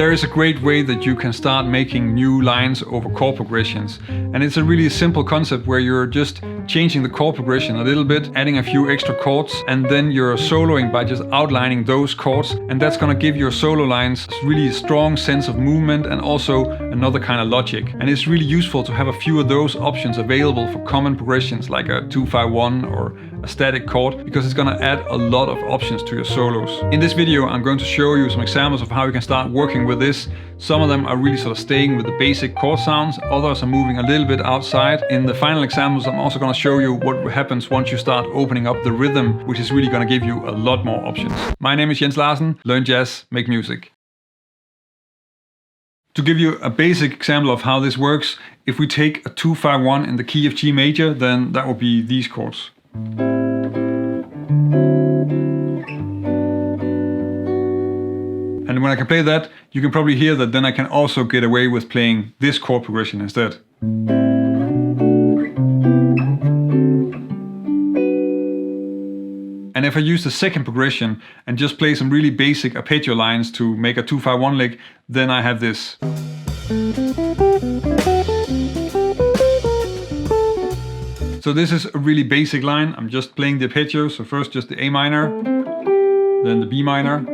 There is a great way that you can start making new lines over chord progressions. And it's a really simple concept where you're just changing the chord progression a little bit, adding a few extra chords, and then you're soloing by just outlining those chords. And that's gonna give your solo lines a really strong sense of movement and also another kind of logic. And it's really useful to have a few of those options available for common progressions like a 2-5-1 or a static chord, because it's gonna add a lot of options to your solos. In this video, I'm going to show you some examples of how you can start working with this. Some of them are really sort of staying with the basic chord sounds, others are moving a little bit outside. In the final examples, I'm also gonna show you what happens once you start opening up the rhythm, which is really gonna give you a lot more options. My name is Larsen, learn jazz, make music. To give you a basic example of how this works, if we take a 2-5-1 in the key of G major, then that would be these chords. And when I can play that, you can probably hear that then I can also get away with playing this chord progression instead. And if I use the second progression and just play some really basic arpeggio lines to make a 2-5-1 lick, then I have this. So this is a really basic line. I'm just playing the arpeggio. So first just the A minor, then the B minor,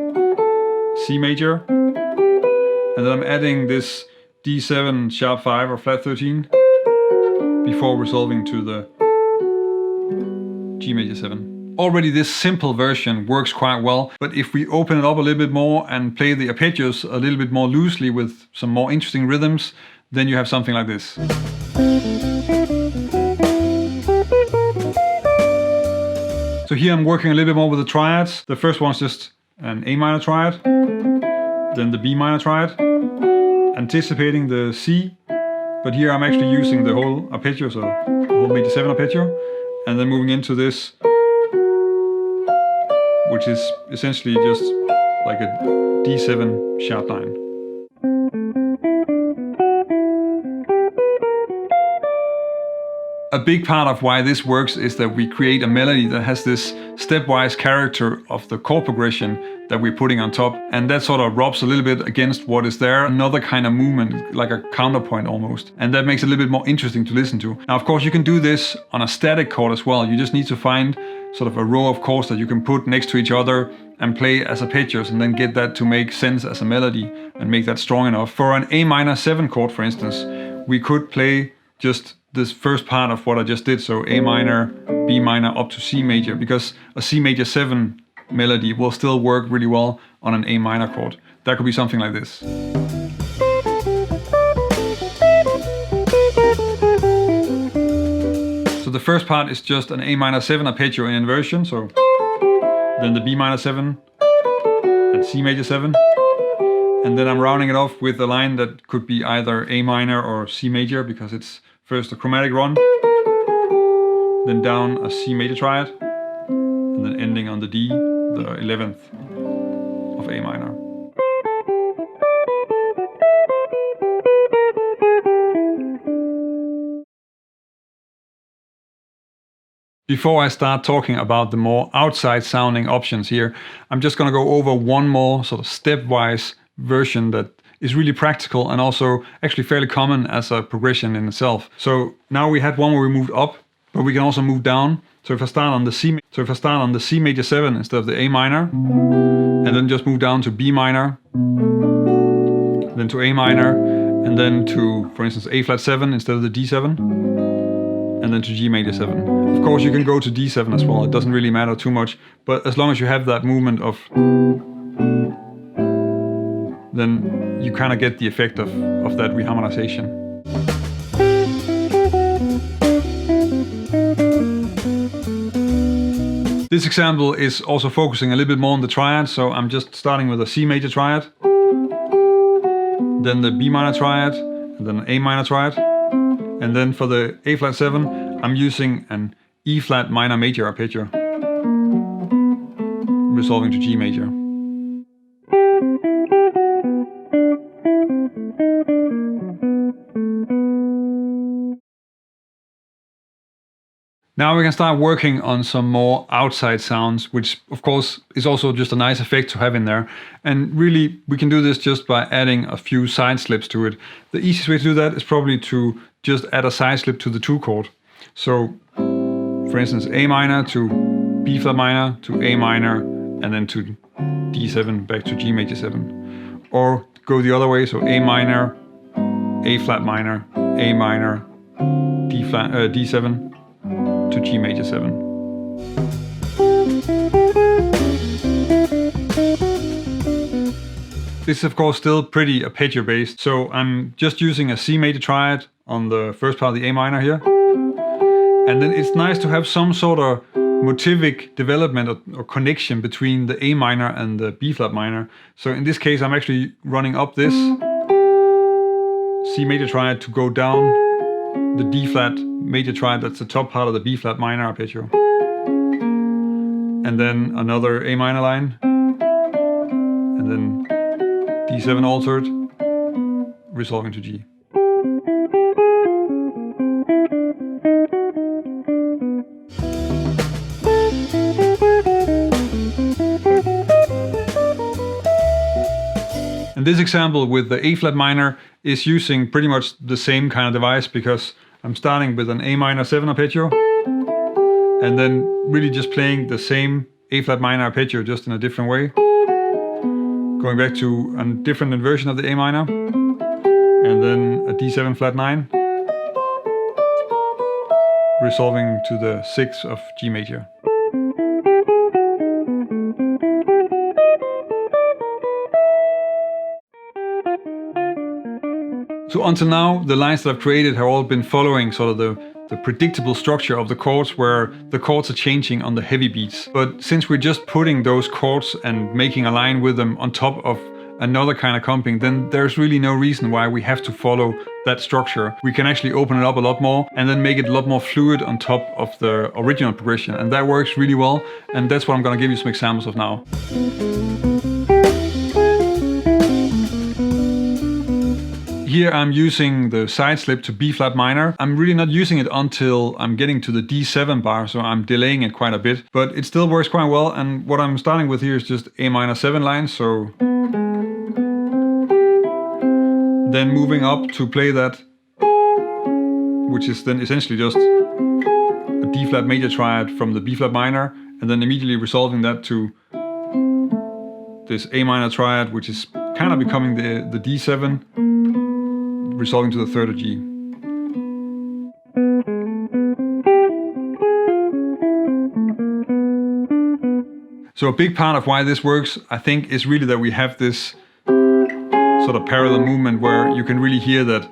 C major, and then I'm adding this D7 sharp 5 or flat 13 before resolving to the G major 7. Already this simple version works quite well, but if we open it up a little bit more and play the arpeggios a little bit more loosely with some more interesting rhythms, then you have something like this. So here I'm working a little bit more with the triads. The first one's just an A minor triad, then the B minor triad, anticipating the C, but here I'm actually using the whole arpeggio, so the whole major 7 arpeggio, and then moving into this, which is essentially just like a D7 sharp 9. A big part of why this works is that we create a melody that has this stepwise character of the chord progression that we're putting on top, and that sort of rubs a little bit against what is there, another kind of movement, like a counterpoint almost, and that makes it a little bit more interesting to listen to. Now of course you can do this on a static chord as well. You just need to find sort of a row of chords that you can put next to each other and play as arpeggios, and then get that to make sense as a melody and make that strong enough. For an A minor 7 chord, for instance, we could play just this first part of what I just did, so A minor, B minor up to C major, because a C major 7 melody will still work really well on an A minor chord. That could be something like this. So the first part is just an A minor 7 arpeggio in inversion, so then the B minor 7 and C major 7, and then I'm rounding it off with a line that could be either A minor or C major, because it's first a chromatic run, then down a C major triad, and then ending on the D, the 11th of A minor. Before I start talking about the more outside sounding options here, I'm just gonna go over one more sort of stepwise version that is really practical and also actually fairly common as a progression in itself. So now we had one where we moved up, but we can also move down. So if I start on the C major 7 instead of the A minor, and then just move down to B minor, then to A minor, and then to, for instance, A flat 7 instead of the D7, and then to G major 7. Of course you can go to D7 as well, it doesn't really matter too much, but as long as you have that movement of, then you kind of get the effect of that reharmonization. This example is also focusing a little bit more on the triad, so I'm just starting with a C major triad, then the B minor triad, and then an A minor triad, and then for the A flat 7, I'm using an E flat minor major arpeggio, resolving to G major. Now we can start working on some more outside sounds, which of course is also just a nice effect to have in there. And really, we can do this just by adding a few side slips to it. The easiest way to do that is probably to just add a side slip to the 2 chord. So, for instance, A minor to B flat minor to A minor, and then to D7 back to G major 7. Or go the other way, so A minor, A flat minor, A minor, D7 to G major 7. This is of course still pretty arpeggio based, so I'm just using a C major triad on the first part of the A minor here. And then it's nice to have some sort of motivic development or connection between the A minor and the B flat minor. So in this case I'm actually running up this C major triad to go down the D flat major triad, that's the top part of the B flat minor arpeggio. And then another A minor line. And then D7 altered, resolving to G. And this example with the A flat minor is using pretty much the same kind of device, because I'm starting with an A minor 7 arpeggio and then really just playing the same A flat minor arpeggio just in a different way. Going back to a different inversion of the A minor and then a D7 flat 9, resolving to the 6 of G major. So until now, the lines that I've created have all been following sort of the predictable structure of the chords, where the chords are changing on the heavy beats. But since we're just putting those chords and making a line with them on top of another kind of comping, then there's really no reason why we have to follow that structure. We can actually open it up a lot more and then make it a lot more fluid on top of the original progression. And that works really well. And that's what I'm going to give you some examples of now. Here I'm using the side slip to B flat minor. I'm really not using it until I'm getting to the D7 bar, so I'm delaying it quite a bit, but it still works quite well. And what I'm starting with here is just A minor 7 lines, so then moving up to play that, which is then essentially just a D flat major triad from the B flat minor, and then immediately resolving that to this A minor triad, which is kind of becoming the D7, resolving to the 3rd of G. So a big part of why this works, I think, is really that we have this sort of parallel movement where you can really hear that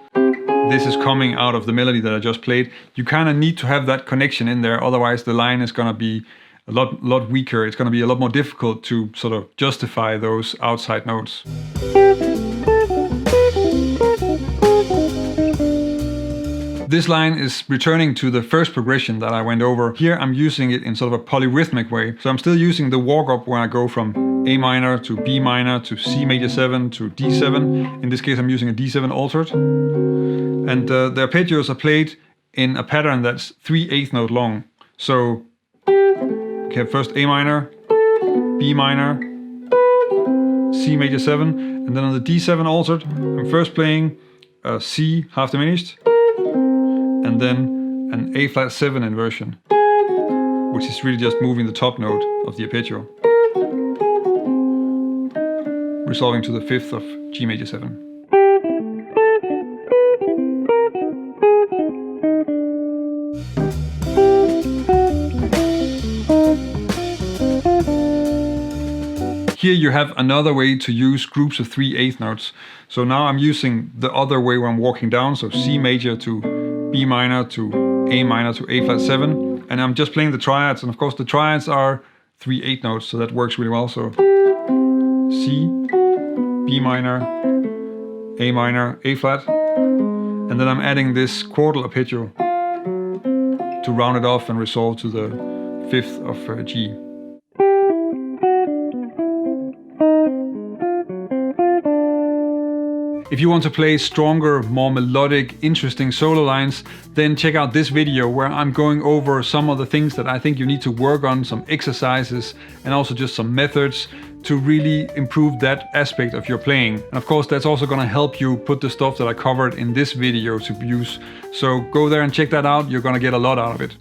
this is coming out of the melody that I just played. You kind of need to have that connection in there, otherwise the line is going to be a lot weaker. It's going to be a lot more difficult to sort of justify those outside notes. This line is returning to the first progression that I went over. Here I'm using it in sort of a polyrhythmic way. So I'm still using the walk up where I go from A minor to B minor to C major 7 to D7. In this case I'm using a D7 altered. And the arpeggios are played in a pattern that's 3/8 note long. So okay, first A minor, B minor, C major 7, and then on the D7 altered, I'm first playing a C half diminished, and then an A flat 7 inversion, which is really just moving the top note of the arpeggio, resolving to the 5th of G major 7. Here you have another way to use groups of 3/8 notes. So now I'm using the other way where I'm walking down, so C major to B minor to A minor to A flat 7, and I'm just playing the triads, and of course the triads are 3/8 notes, so that works really well. So C, B minor, A minor, A flat, and then I'm adding this chordal arpeggio to round it off and resolve to the 5th of G. If you want to play stronger, more melodic, interesting solo lines, then check out this video where I'm going over some of the things that I think you need to work on, some exercises, and also just some methods to really improve that aspect of your playing. And of course, that's also gonna help you put the stuff that I covered in this video to use. So go there and check that out, you're gonna get a lot out of it.